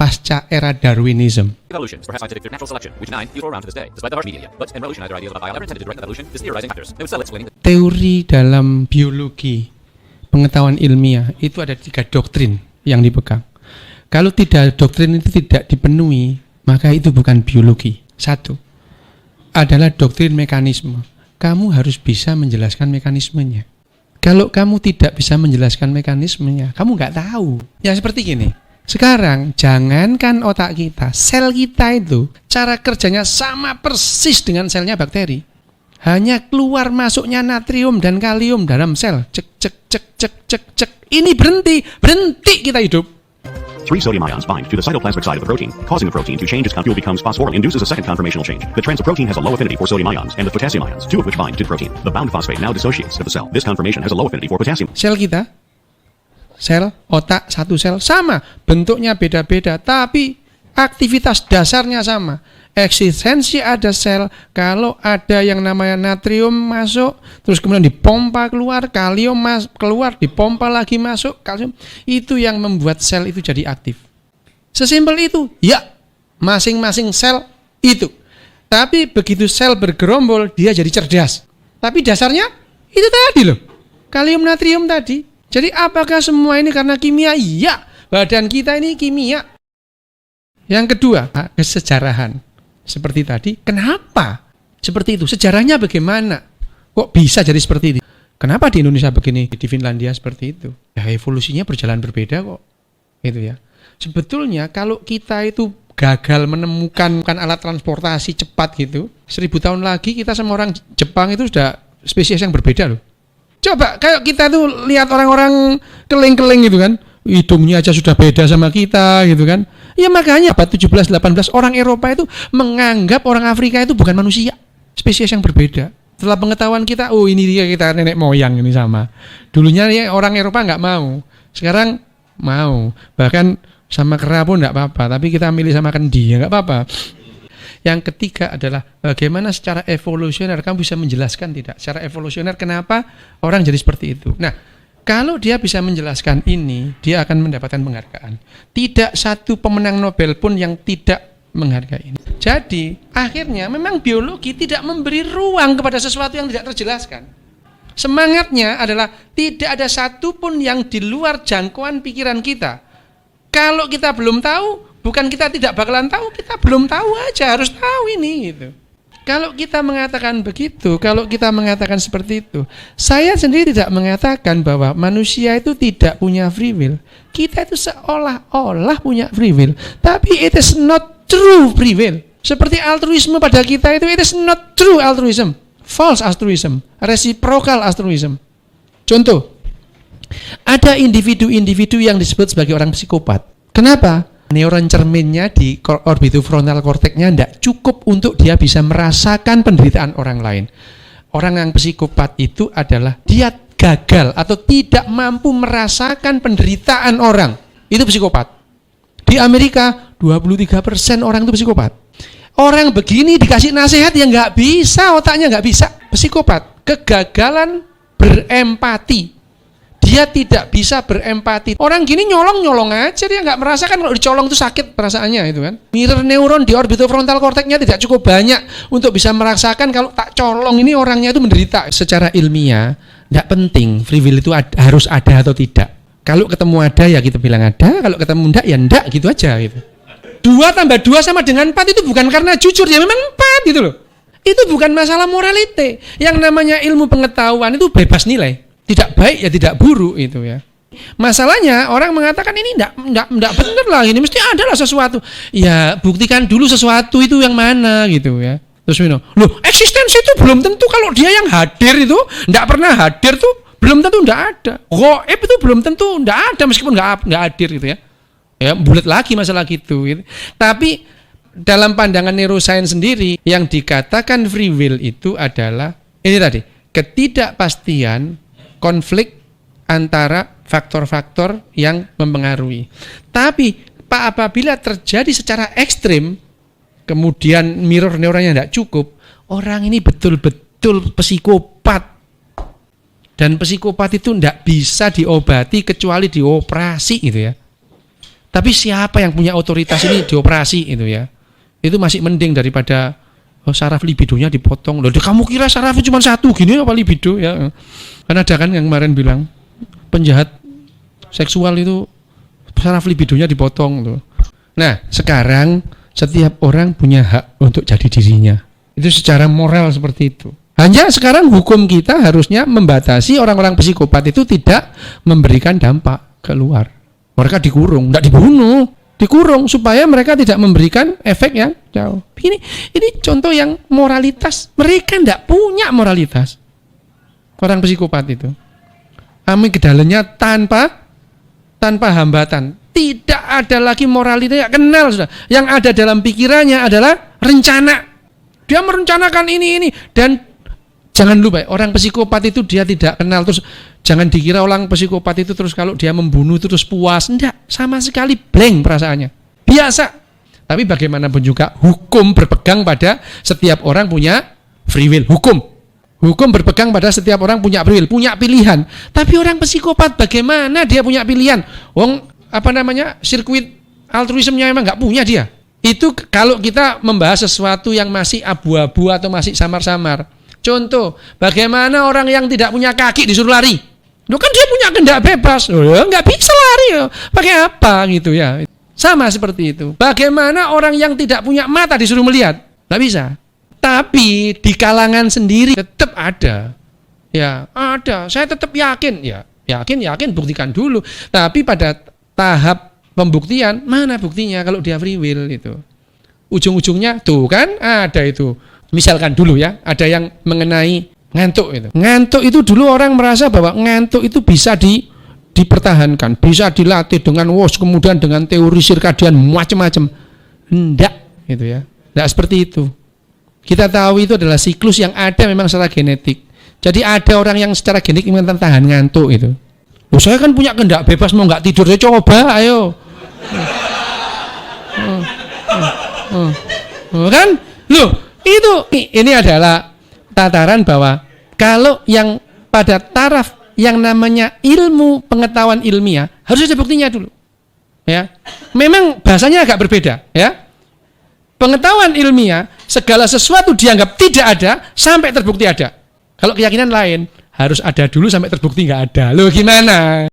pasca era Darwinism. Evolution is perhaps scientific through natural selection, which nine still around to this day, despite the harsh media. But in revolution, either ideas about biology intended to direct evolution is theorizing factors. They would still explaining Teori dalam biologi, pengetahuan ilmiah itu ada 3 doktrin yang dipegang. Kalau doktrin itu tidak dipenuhi, maka itu bukan biologi. 1 adalah doktrin mekanisme. Kamu harus bisa menjelaskan mekanismenya. Kalau kamu tidak bisa menjelaskan mekanismenya, kamu nggak tahu. Ya seperti gini. Sekarang jangankan otak kita, sel kita itu cara kerjanya sama persis dengan selnya bakteri. Hanya keluar masuknya natrium dan kalium dalam sel. Cek cek cek cek cek cek. Ini berhenti kita hidup. 3 sodium ions bind to the cytoplasmic side of the protein, causing the protein to change its fuel becomes phosphoryl, induces a second conformational change. The transporprotein has a low affinity for sodium ions and the potassium ions, 2 of which bind to the protein. The bound phosphate now dissociates at the cell. This conformation has a low affinity for potassium. Sel kita, sel, otak, satu sel sama, bentuknya beda-beda, tapi aktivitas dasarnya sama. Eksistensi ada sel, kalau ada yang namanya natrium masuk, terus kemudian dipompa keluar, kalium keluar, dipompa lagi masuk, kalsium, itu yang membuat sel itu jadi aktif. Sesimpel itu, ya, masing-masing sel itu. Tapi begitu sel bergerombol, dia jadi cerdas. Tapi dasarnya itu tadi loh, kalium natrium tadi. Jadi apakah semua ini karena kimia? Iya, badan kita ini kimia. Yang kedua, kesejarahan. Seperti tadi, kenapa seperti itu? Sejarahnya bagaimana? Kok bisa jadi seperti ini? Kenapa di Indonesia begini, di Finlandia seperti itu? Ya evolusinya berjalan berbeda kok. Itu ya. Sebetulnya kalau kita itu gagal menemukan alat transportasi cepat gitu, 1000 tahun lagi kita sama orang Jepang itu sudah spesies yang berbeda loh. Coba kayak kita tuh lihat orang-orang keling-keling gitu kan, hidungnya aja sudah beda sama kita gitu kan. Ya makanya abad 17-18 orang Eropa itu menganggap orang Afrika itu bukan manusia, spesies yang berbeda. Setelah pengetahuan kita, oh ini dia kita nenek moyang ini sama. Dulunya ya, orang Eropa nggak mau, sekarang mau. Bahkan sama kera pun nggak apa-apa, tapi kita milih sama kendi ya nggak apa-apa. Yang ketiga adalah bagaimana secara evolusioner kamu bisa menjelaskan tidak? Secara evolusioner kenapa orang jadi seperti itu? Nah, kalau dia bisa menjelaskan ini, dia akan mendapatkan penghargaan. Tidak satu pemenang Nobel pun yang tidak menghargai ini. Jadi, akhirnya memang biologi tidak memberi ruang kepada sesuatu yang tidak terjelaskan. Semangatnya adalah tidak ada satu pun yang di luar jangkauan pikiran kita. Kalau kita belum tahu, bukan kita tidak bakalan tahu, kita belum tahu aja, harus tahu ini gitu. Kalau kita mengatakan begitu, kalau kita mengatakan seperti itu, saya sendiri tidak mengatakan bahwa manusia itu tidak punya free will. Kita itu seolah-olah punya free will, tapi it is not true free will. Seperti altruisme pada kita itu, it is not true altruism, false altruism, reciprocal altruism. Contoh, ada individu-individu yang disebut sebagai orang psikopat. Kenapa? Neuron cerminnya di orbitofrontal cortexnya tidak cukup untuk dia bisa merasakan penderitaan orang lain. Orang yang psikopat itu adalah dia gagal atau tidak mampu merasakan penderitaan orang. Itu psikopat. Di Amerika 23% orang itu psikopat. Orang begini dikasih nasihat yang nggak bisa, otaknya nggak bisa. Psikopat, kegagalan berempati. Dia tidak bisa berempati. Orang gini nyolong aja, dia nggak merasakan kalau dicolong itu sakit perasaannya itu kan. Mirror neuron di orbitofrontal cortexnya tidak cukup banyak untuk bisa merasakan kalau tak colong ini orangnya itu menderita. Secara ilmiah, tidak penting free will itu harus ada atau tidak. Kalau ketemu ada ya kita bilang ada, kalau ketemu enggak ya enggak gitu aja gitu. 2 tambah 2 sama dengan 4 itu bukan karena jujur, ya memang 4 gitu loh. Itu bukan masalah moralite. Yang namanya ilmu pengetahuan itu bebas nilai. Tidak baik ya tidak buruk itu ya. Masalahnya orang mengatakan ini enggak benar lah, ini mesti ada lah sesuatu. Ya buktikan dulu sesuatu itu yang mana gitu ya. Terus loh eksistensi itu belum tentu kalau dia yang hadir itu enggak pernah hadir tuh belum tentu enggak ada. Ghaib itu belum tentu enggak ada meskipun enggak hadir gitu ya. Ya bulat lagi masalah gitu. Tapi dalam pandangan neuroscience sendiri yang dikatakan free will itu adalah ini tadi, ketidakpastian konflik antara faktor-faktor yang mempengaruhi. Tapi apabila terjadi secara ekstrim, kemudian mirror neuronnya tidak cukup, orang ini betul-betul psikopat. Dan psikopat itu tidak bisa diobati kecuali dioperasi gitu ya. Tapi siapa yang punya otoritas ini dioperasi itu ya. Itu masih mending daripada saraf libidonya dipotong. Loh, kamu kira sarafnya cuma satu gini apa libido ya? Karena ada kan yang kemarin bilang penjahat seksual itu saraf libidonya dipotong tuh. Nah, sekarang setiap orang punya hak untuk jadi dirinya. Itu secara moral seperti itu. Hanya sekarang hukum kita harusnya membatasi orang-orang psikopat itu tidak memberikan dampak keluar. Mereka dikurung, tidak dibunuh, dikurung supaya mereka tidak memberikan efek yang jauh. Ini contoh yang moralitas. Mereka tidak punya moralitas. Orang psikopat itu. Amigdalanya tanpa hambatan. Tidak ada lagi moralitas, tidak kenal sudah. Yang ada dalam pikirannya adalah rencana. Dia merencanakan ini dan jangan lupa, orang psikopat itu dia tidak kenal. Terus jangan dikira orang psikopat itu terus kalau dia membunuh itu terus puas. Enggak, sama sekali blank perasaannya. Biasa. Tapi bagaimanapun juga hukum berpegang pada setiap orang punya free will. Hukum berpegang pada setiap orang punya free will, punya pilihan. Tapi orang psikopat bagaimana dia punya pilihan? Sirkuit altruismenya memang nggak punya dia. Itu kalau kita membahas sesuatu yang masih abu-abu atau masih samar-samar. Contoh, bagaimana orang yang tidak punya kaki disuruh lari? Loh kan dia punya kehendak bebas. Loh, nggak bisa lari. Pakai apa gitu ya? Sama seperti itu. Bagaimana orang yang tidak punya mata disuruh melihat? Nggak bisa. Tapi di kalangan sendiri tetap ada. Ya, ada. Saya tetap yakin. Ya, yakin buktikan dulu. Tapi pada tahap pembuktian, mana buktinya kalau dia free will itu? Ujung-ujungnya tuh kan ada itu. Misalkan dulu ya, ada yang mengenai ngantuk itu. Ngantuk itu dulu orang merasa bahwa ngantuk itu bisa dipertahankan, bisa dilatih dengan kemudian dengan teori sirkadian macam-macam. Enggak, gitu ya. Enggak seperti itu. Kita tahu itu adalah siklus yang ada memang secara genetik. Jadi ada orang yang secara genetik memang tahan ngantuk itu. Loh, saya kan punya kehendak bebas, mau nggak tidur, saya coba, ayo. Kan? Loh, ini adalah tataran bahwa kalau yang pada taraf yang namanya ilmu pengetahuan ilmiah harus ada buktinya dulu. Ya. Memang bahasanya agak berbeda, ya. Pengetahuan ilmiah segala sesuatu dianggap tidak ada sampai terbukti ada. Kalau keyakinan lain harus ada dulu sampai terbukti nggak ada. Loh gimana?